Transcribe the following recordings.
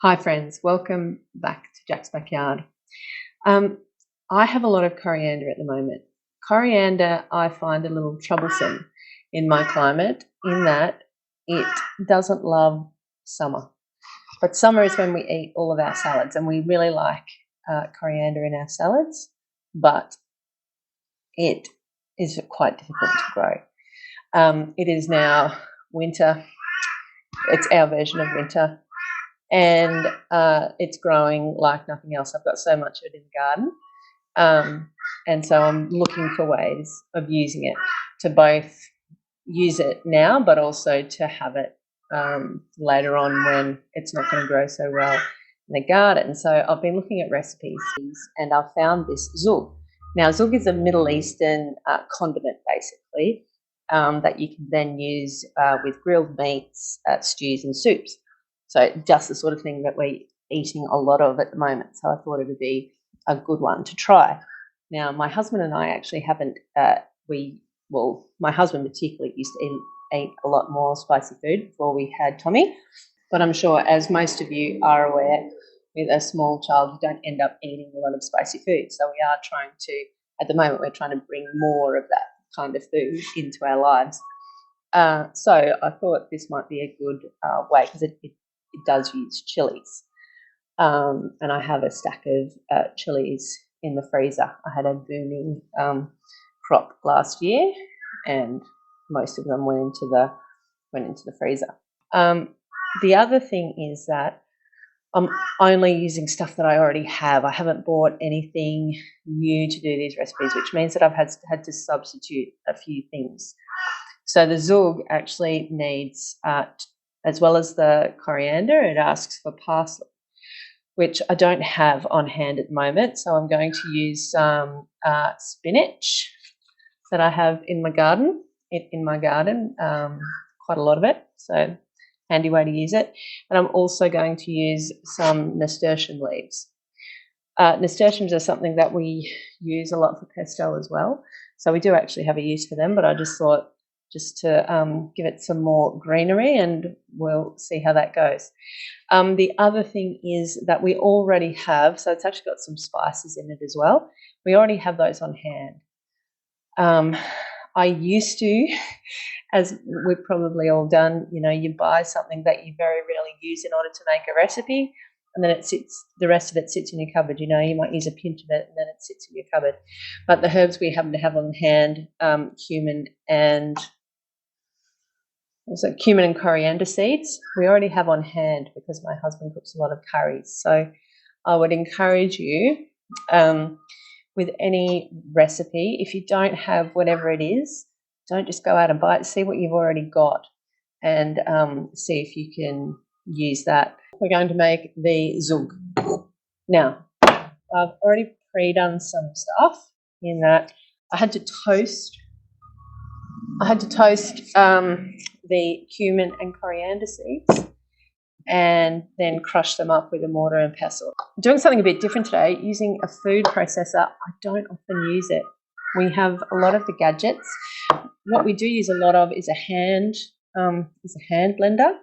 Hi friends, welcome back to Jack's Backyard. I have a lot of coriander at the moment. Coriander I find a little troublesome in my climate in that it doesn't love summer. But summer is when we eat all of our salads, and we really like coriander in our salads, but it is quite difficult to grow. It is now winter. It's our version of winter. And it's growing like nothing else. I've got so much of it in the garden. And so I'm looking for ways of using it to both use it now, but also to have it later on when it's not going to grow so well in the garden. So I've been looking at recipes and I've found this zhug. Now, zhug is a Middle Eastern condiment, basically, that you can then use with grilled meats, stews and soups. So just the sort of thing that we're eating a lot of at the moment. So I thought it would be a good one to try. Now, my husband and I actually haven't, my husband particularly used to eat a lot more spicy food before we had Tommy. But I'm sure, as most of you are aware, with a small child, you don't end up eating a lot of spicy food. So we are trying to, at the moment, we're trying to bring more of that kind of food into our lives. So I thought this might be a good way, because it does use chilies. And I have a stack of chilies in the freezer. I had a booming crop last year, and most of them went into the freezer. The other thing is that I'm only using stuff that I already have. I haven't bought anything new to do these recipes, which means that I've had to substitute a few things. So the zhug actually needs, as well as the coriander, it asks for parsley, which I don't have on hand at the moment. So I'm going to use some spinach that I have in my garden. Quite a lot of it. So handy way to use it. And I'm also going to use some nasturtium leaves. Nasturtiums are something that we use a lot for pesto as well. So we do actually have a use for them, but I just thought just to give it some more greenery, and we'll see how that goes. The other thing is that we already have, so it's actually got some spices in it as well. We already have those on hand. I used to, as we've probably all done, you buy something that you very rarely use in order to make a recipe, and then the rest of it sits in your cupboard. You might use a pinch of it and then it sits in your cupboard. But the herbs we happen to have on hand, cumin and coriander seeds, we already have on hand because my husband cooks a lot of curries. So I would encourage you, with any recipe, if you don't have whatever it is, don't just go out and buy it. See what you've already got and see if you can use that. We're going to make the zhug. Now, I've already pre-done some stuff in that I had to toast the cumin and coriander seeds and then crush them up with a mortar and pestle. I'm doing something a bit different today, using a food processor. I don't often use it. We have a lot of the gadgets. What we do use a lot of is a hand blender.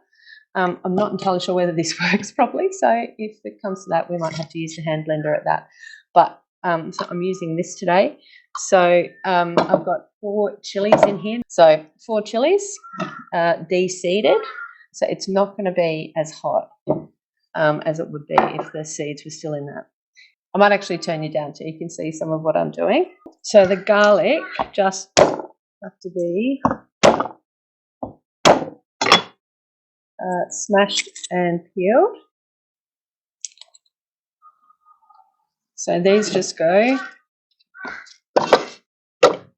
I'm not entirely sure whether this works properly, so if it comes to that, we might have to use the hand blender at that. But so I'm using this today. So I've got 4 chilies in here. So 4 chilies, de-seeded. So it's not going to be as hot as it would be if the seeds were still in that. I might actually turn you down so you can see some of what I'm doing. So the garlic just have to be smashed and peeled. So these just go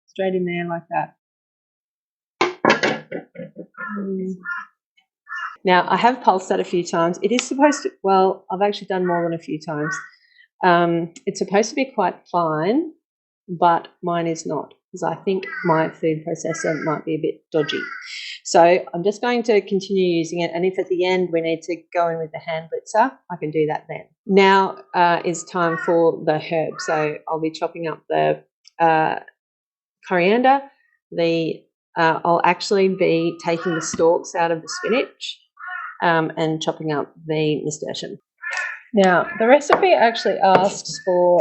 straight in there like that. Now, I have pulsed that a few times. It is supposed to, well, I've actually done more than a few times. It's supposed to be quite fine, but mine is not, because I think my food processor might be a bit dodgy. So I'm just going to continue using it, and if at the end we need to go in with the hand blitzer, I can do that then. Now is time for the herbs. So I'll be chopping up the coriander. I'll actually be taking the stalks out of the spinach and chopping up the nasturtium. Now, the recipe actually asks for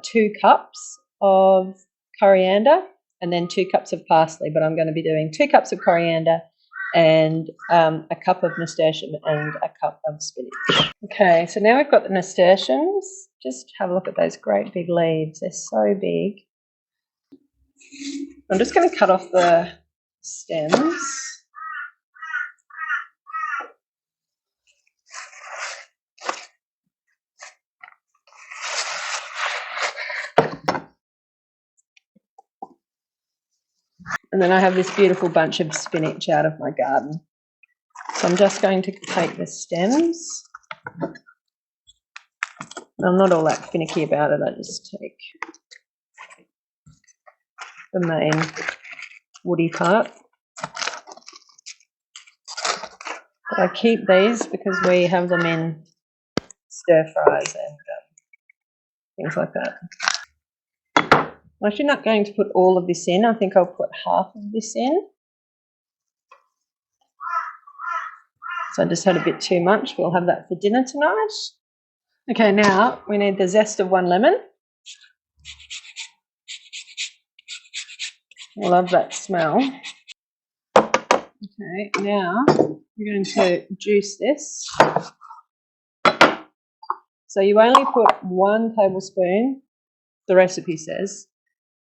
2 cups of coriander and then 2 cups of parsley, but I'm going to be doing 2 cups of coriander and a cup of nasturtium and a cup of spinach. Okay, so now we've got the nasturtiums. Just have a look at those great big leaves. They're so big. I'm just going to cut off the stems. And then I have this beautiful bunch of spinach out of my garden. So I'm just going to take the stems. I'm not all that finicky about it. I just take the main woody part. But I keep these because we have them in stir fries and things like that. I'm actually not going to put all of this in. I think I'll put half of this in. So I just had a bit too much. We'll have that for dinner tonight. Okay, now we need the zest of 1 lemon. I love that smell. Okay, now we're going to juice this. So you only put 1 tablespoon, the recipe says,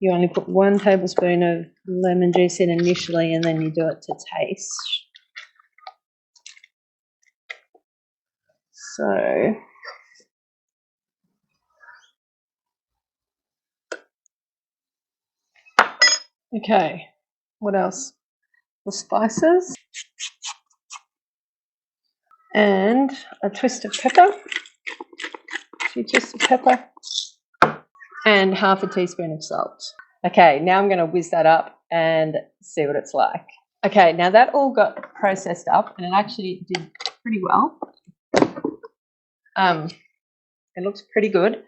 you only put 1 tablespoon of lemon juice in initially and then you do it to taste. So okay, what else? The spices and a twist of pepper, 2 twists of pepper, and half a teaspoon of salt. Okay, now I'm going to whiz that up and see what it's like. Okay, now that all got processed up and it actually did pretty well. It looks pretty good,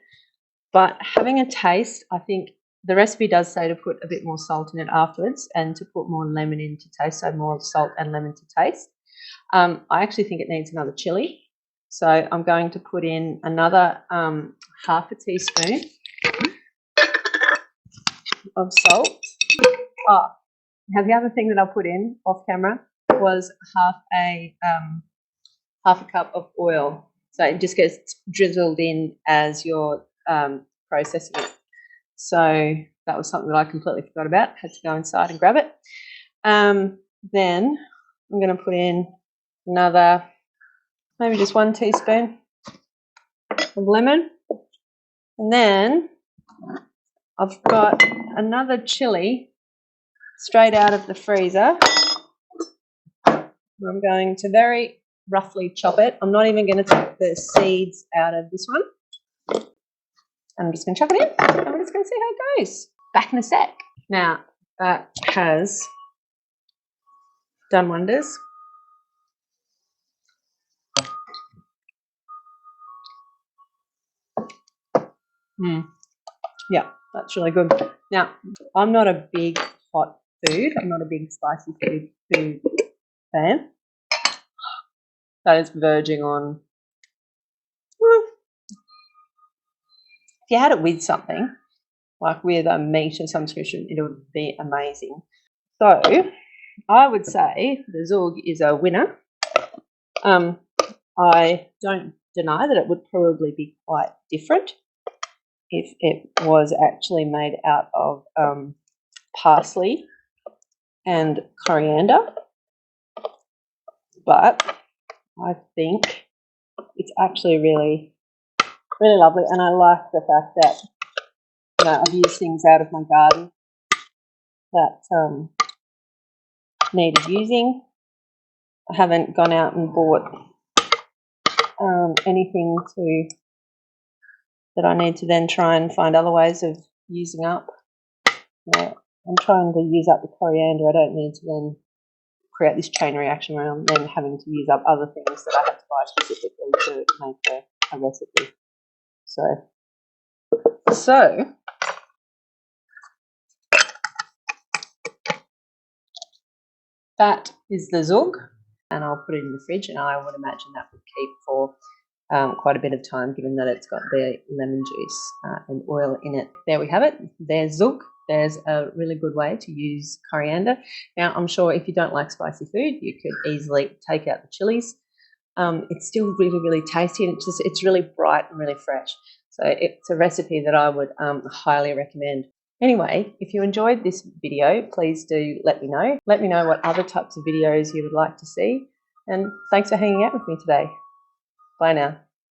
but having a taste, I think the recipe does say to put a bit more salt in it afterwards and to put more lemon in to taste, so more salt and lemon to taste. I actually think it needs another chilli, so I'm going to put in another half a teaspoon of salt. Oh, now the other thing that I put in off camera was half a cup of oil. So it just gets drizzled in as you're processing it. So that was something that I completely forgot about. Had to go inside and grab it. Then I'm going to put in another, maybe just 1 teaspoon of lemon. And then I've got another chili straight out of the freezer. I'm going to very roughly chop it. I'm not even going to take the seeds out of this one. And I'm just going to chuck it in and we're just going to see how it goes. Back in a sec. Now, that has done wonders. Yeah, that's really good. Now, I'm not a big hot food. I'm not a big spicy food fan. That is verging on. If you had it with something, like with a meat of some description, it would be amazing. So, I would say the Zhug is a winner. I don't deny that it would probably be quite different if it was actually made out of parsley and coriander, but I think it's actually really, really lovely, and I like the fact that I've used things out of my garden that needed using. I haven't gone out and bought anything that I need to then try and find other ways of using up. I'm trying to use up the coriander. I don't need to then create this chain reaction where I'm then having to use up other things that I have to buy specifically to make a recipe. So that is the Zhug, and I'll put it in the fridge, and I would imagine that would keep for quite a bit of time, given that it's got the lemon juice and oil in it. There we have it. There's Zhug. There's a really good way to use coriander. Now, I'm sure if you don't like spicy food, you could easily take out the chilies. It's still really, really tasty, and it's really bright and really fresh. So it's a recipe that I would highly recommend. Anyway, if you enjoyed this video, please do let me know. Let me know what other types of videos you would like to see. And thanks for hanging out with me today. Bye now.